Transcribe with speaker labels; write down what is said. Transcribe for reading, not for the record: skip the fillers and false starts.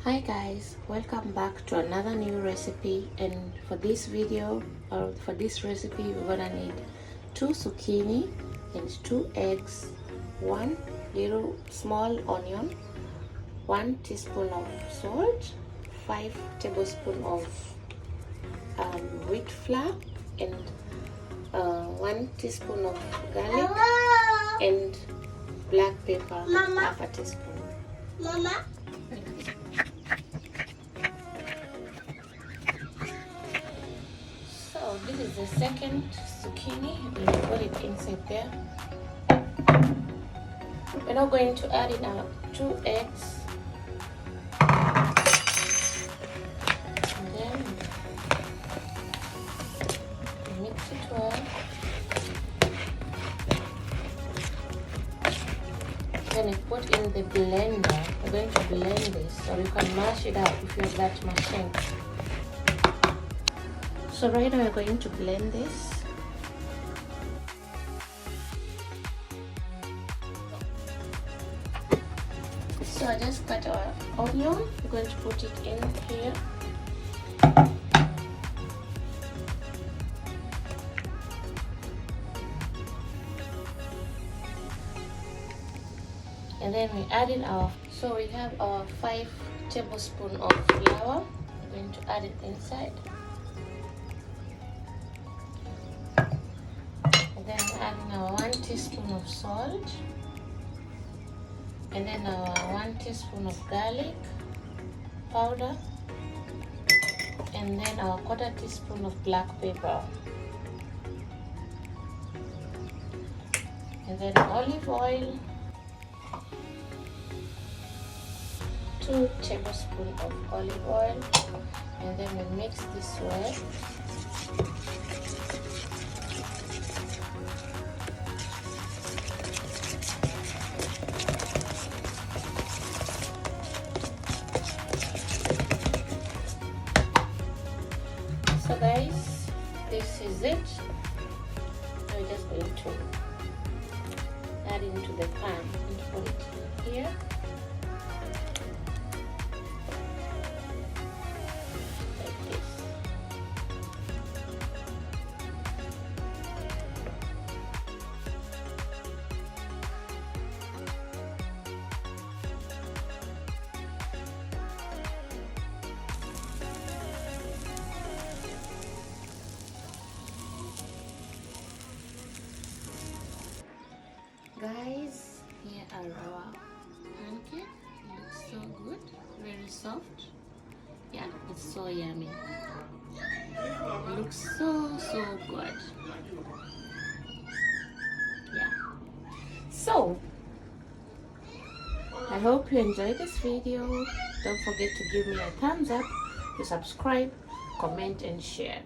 Speaker 1: Hi guys, welcome back to another new recipe. And for this video, or for this recipe, we're gonna need 2 zucchini and 2 eggs, 1 little small onion, 1 teaspoon of salt, 5 tablespoons of wheat flour, and 1 teaspoon of garlic, and black pepper, half a teaspoon.
Speaker 2: Mama.
Speaker 1: So this is the second zucchini. We put it inside there. We're now going to add in our 2 eggs. And then mix it well. Then we put in the blender. We're going to blend this, or you can mash it up if you have that machine. So right now we're going to blend this. So I just cut our onion. We're going to put it in here. And then we add in so we have our 5 tablespoons of flour. We're going to add it inside. And then add in our 1 teaspoon of salt. And then our 1 teaspoon of garlic powder. And then our 1/4 teaspoon of black pepper. And then olive oil. 2 tablespoons of olive oil, and then we mix this well. So guys, this is it. Now we're just going to add into the pan and put it here. Guys, here are our pancake. It looks so good, very soft. Yeah, it's so yummy. It looks so good. Yeah. So I hope you enjoyed this video. Don't forget to give me a thumbs up, to subscribe, comment and share.